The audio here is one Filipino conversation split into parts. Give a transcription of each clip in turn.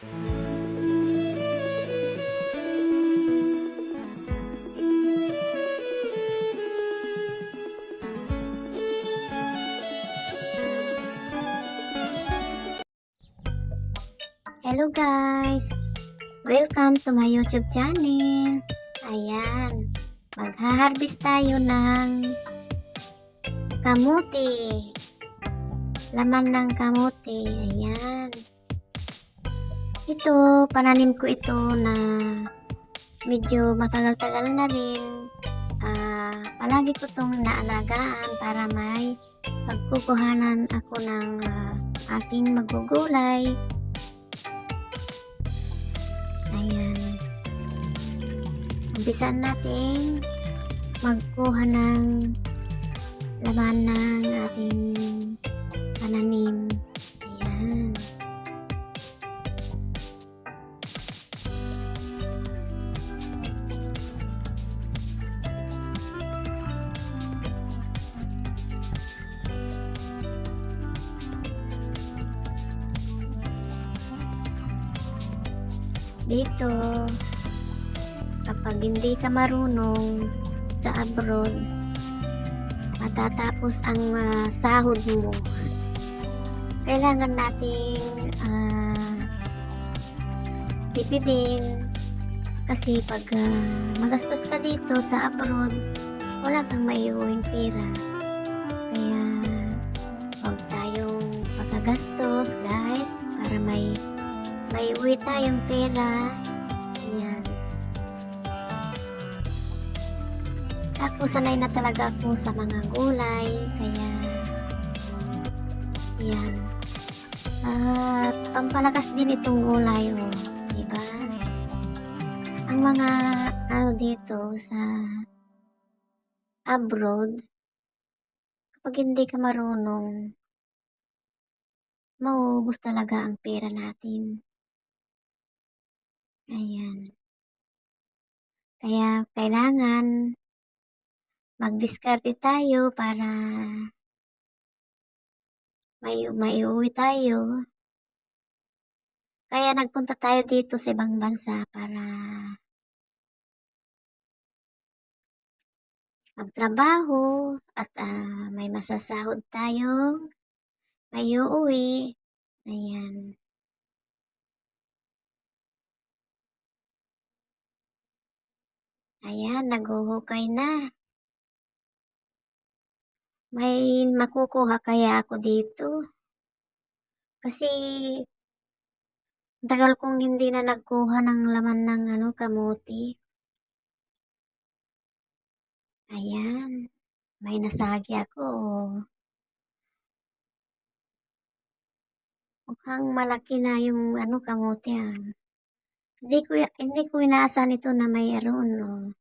Hello guys! Welcome to my YouTube channel. Ayan, magha-harvest tayo ng kamuti. Laman ng kamuti. Ayan. Ito, pananim ko ito na medyo matagal-tagal na rin. Palagi ko itong naalagaan para may pagkukuhanan ako ng aking magugulay. Ayan. Umpisan natin magkuha ng laman ng ating pananim. Ayan. Dito, kapag hindi ka marunong sa abroad, matatapos ang sahod mo. Kailangan nating tipidin kasi pag magastos ka dito sa abroad, wala kang maiuwing pera. Kaya huwag tayong pagkagastos guys, para may uwi tayong pera. Ayan. Tapos sanay na talaga ako sa mga gulay, kaya ayan. At pampalakas din itong gulay, diba? Ang mga dito sa abroad, kapag hindi ka marunong, mauubos talaga ang pera natin. Ayan. Kaya kailangan magdiskarte tayo para may uwi tayo. Kaya nagpunta tayo dito sa ibang bansa para magtrabaho at may masasahod tayong may uuwi. Ayan. Ayan, naghuhukay na. May makukuha kaya ako dito? Kasi tagal kong hindi na nagkuha ng laman ng kamuti. Ayan, may nasagi ako. Mukhang malaki na yung kamuti. Hindi ko inaasahan ito na mayroon.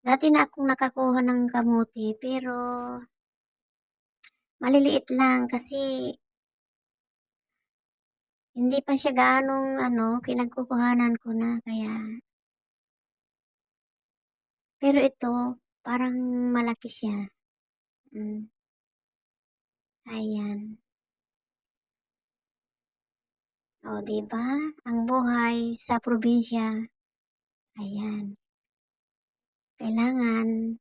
Dati na akong nakakuha ng kamuti pero maliliit lang kasi hindi pa siya gaanong kinagkukuhanan ko na, kaya pero ito parang malaki siya. Ayan. O, diba? Ang buhay sa probinsya. Ayan. Kailangan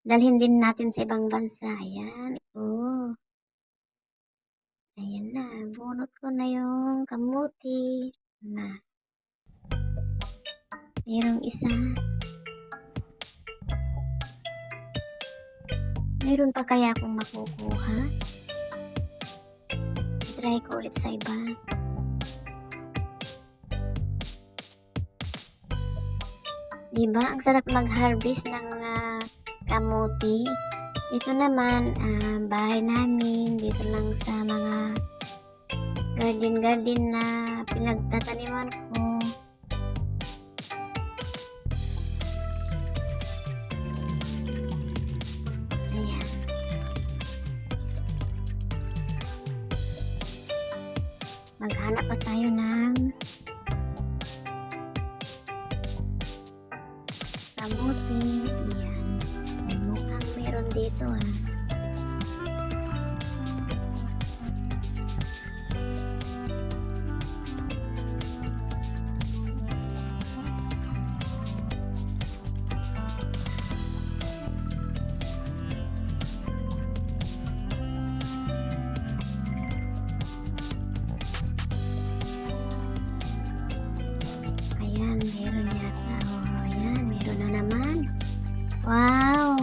dalhin din natin sa ibang bansa. Ayan. Oh. Ayan na. Bunot ko na yung kamuti. Na. Mayroong isa. Mayroon pa kaya akong makukuha? Try ko ulit sa iba. Diba? Ang sarap mag-harvest ng kamuti. Ito naman, bahay namin. Dito lang sa mga garden na pinagtataniman ko. Ayan. Maghanap pa tayo ng kamuti. Ayan. Mukhang meron dito Wow!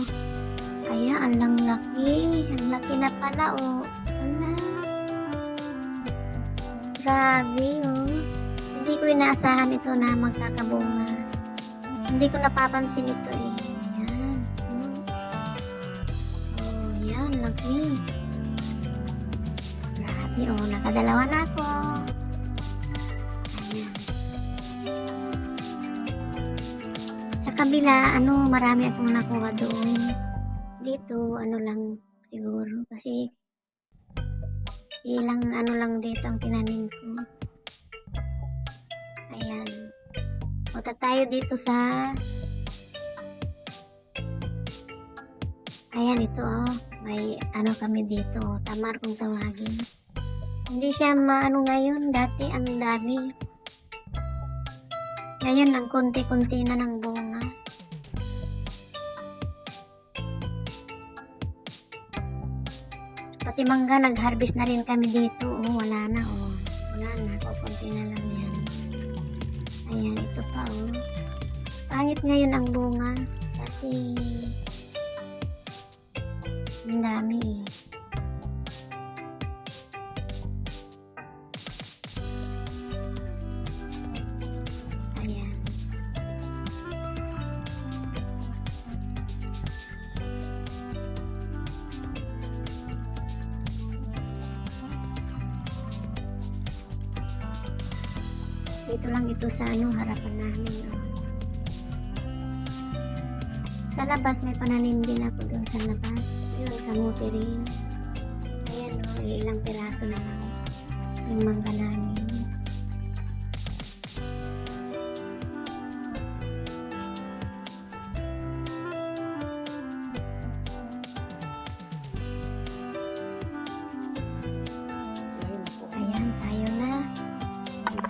Ayan, ang laki. Ang laki na pala, oh. Ala. Grabe, oh. Hindi ko inaasahan ito na magkakabunga. Hindi ko napapansin ito, eh. Ayan. Oh, yan. Laki. Grabe, oh. Nakadalawa na ako. Ayan. Sa kabila, marami akong nakuha doon. Dito, lang siguro. Kasi, ilang lang dito ang tinanim ko. Ayan. Punta tayo dito sa... Ayan, ito, oh. May kami dito. Tamar kung tawagin. Hindi siya ngayon. Dati, ang dami. Ngayon, ang konti-konti na ng bunga. Pati mangga, nag-harvest na rin kami dito. Oh, wala na, oh. Wala na, kukunti na lang yan. Ayan, ito pa, oh. Pangit ngayon ang bunga. Dati, ang dami, eh. Ayan. Dito lang ito sa harapan namin. Oh. Sa labas, may pananim din ako doon sa labas. Yun, kamuti rin. Ayan, oh, ilang piraso na lang yung mangga namin. Ayan, tayo na.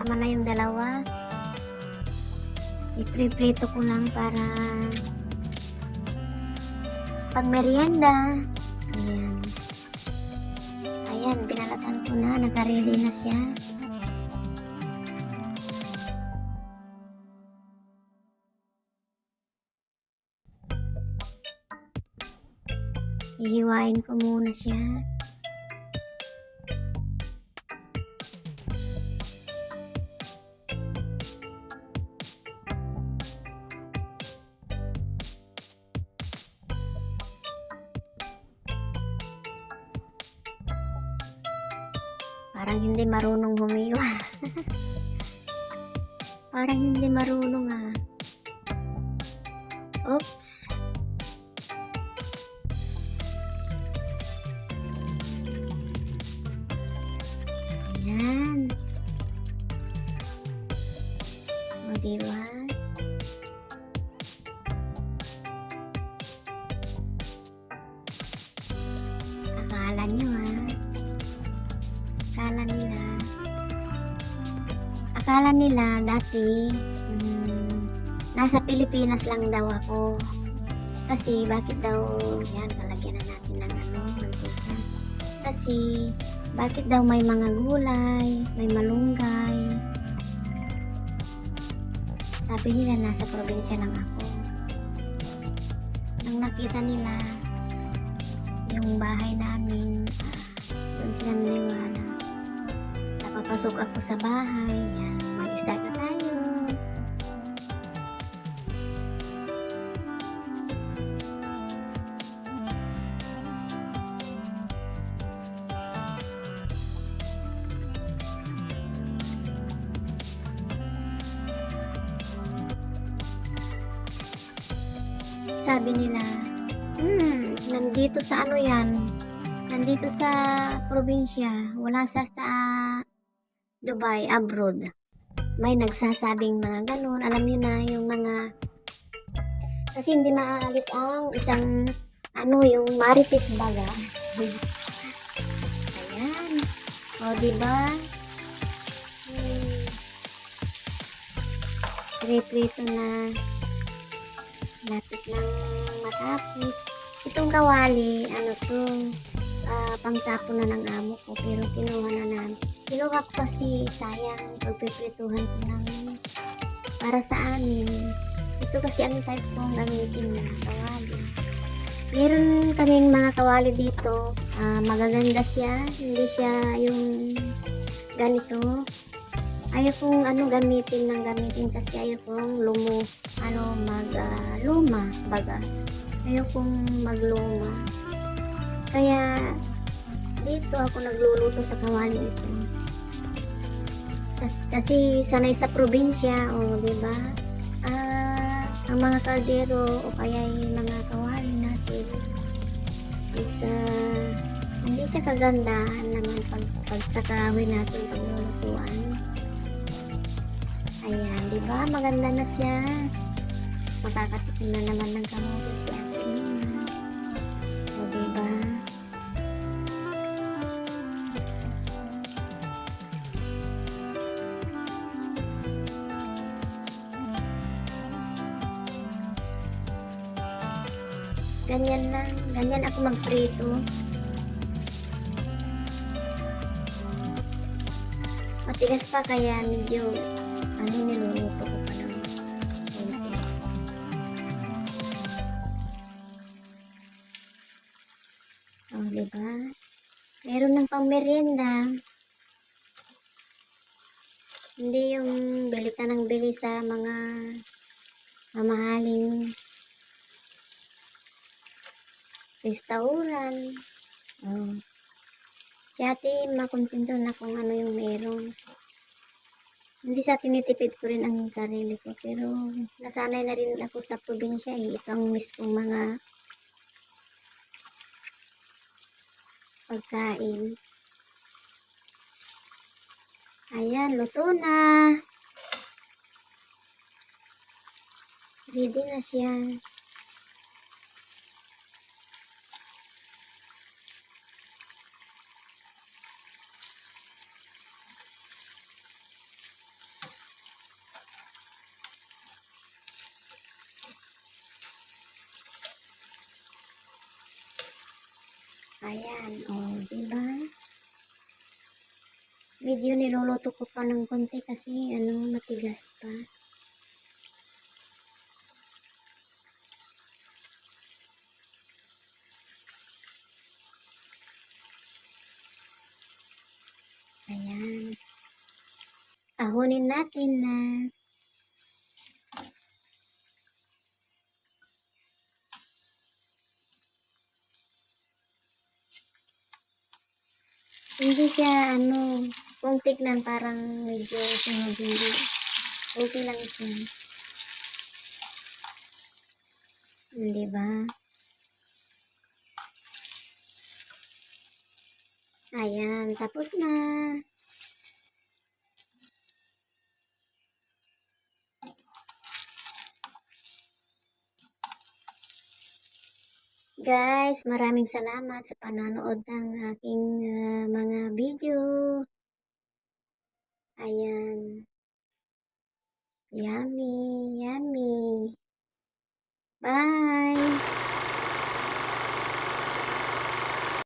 Tama na yung dalawa. I-prito ko lang para pag merienda. Ayan. Ayan, pinalatan ko na. Naka-ready na siya. Ihiwain ko muna siya. Parang hindi marunong humiwa. Parang hindi marunong, ah. Oops. Ayan. O, diba? Akala nyo, ah. Akala nila dati nasa Pilipinas lang daw ako. Kasi bakit daw, yan, lalagyan na natin ng mantika. Kasi bakit daw may mga gulay, may malunggay. Sabi nila nasa probinsya lang ako. Nang nakita nila yung bahay namin, doon sila naniwala. Napapasok ako sa bahay. Yan, mag-start na tayo. Sabi nila, nandito sa yan, nandito sa probinsya, wala sa Dubai, abroad. May nagsasabing mga ganun. Alam niyo na yung mga, kasi hindi maaalis ang isang yung marites baga. Ayan. O, diba? Prito na. Lapit ng matapos. Itong kawali, pangtapon na ng amo ko, pero kinuha na namin. Kinuha ko kasi sayang, pagpiprituhan ko lang para sa amin. Ito kasi ang type kong gamitin na kawali. Meron kaming mga kawali dito. Magaganda siya. Hindi siya yung ganito. Ayaw kong gamitin kasi ayaw kong luma baga. Ayaw kong magluma. Kaya dito ako nagluluto sa kawali ito. Kasi sanay sa probinsya, di ba? Ang mga kaldero o kaya yung mga kawali natin is hindi siya kagandahan naman pag sa kahoy natin paglulutuan. Ayan, di ba? Maganda na siya. Makakatikim na naman ng kamote si Ate Ina. O, di ba? Ganyan lang. Ganyan ako magprito. Matigas pa kaya medyo niluluto ko pa ng konti. Oh, diba? Meron ng pang-merienda. Hindi yung bili ka ng bili sa mga mamahaling restaurant. Oh. Si ate makontento na kung ano yung meron. Hindi sa tinitipid ko rin ang sarili ko, pero nasanay na rin ako sa probinsya eh. Ito ang miss kong mga pagkain. Ayan, luto na. Ready na siya. Ayan, diba? Medyo niluluto ko pa ng konti kasi matigas pa. Ayan. Ahunin natin na. Hindi siya kung tignan parang medyo sinudili. Okay lang siya. Diba? Ayan, tapos na. Guys, maraming salamat sa panonood ng aking mga video. Ayan. Yummy, yummy. Bye!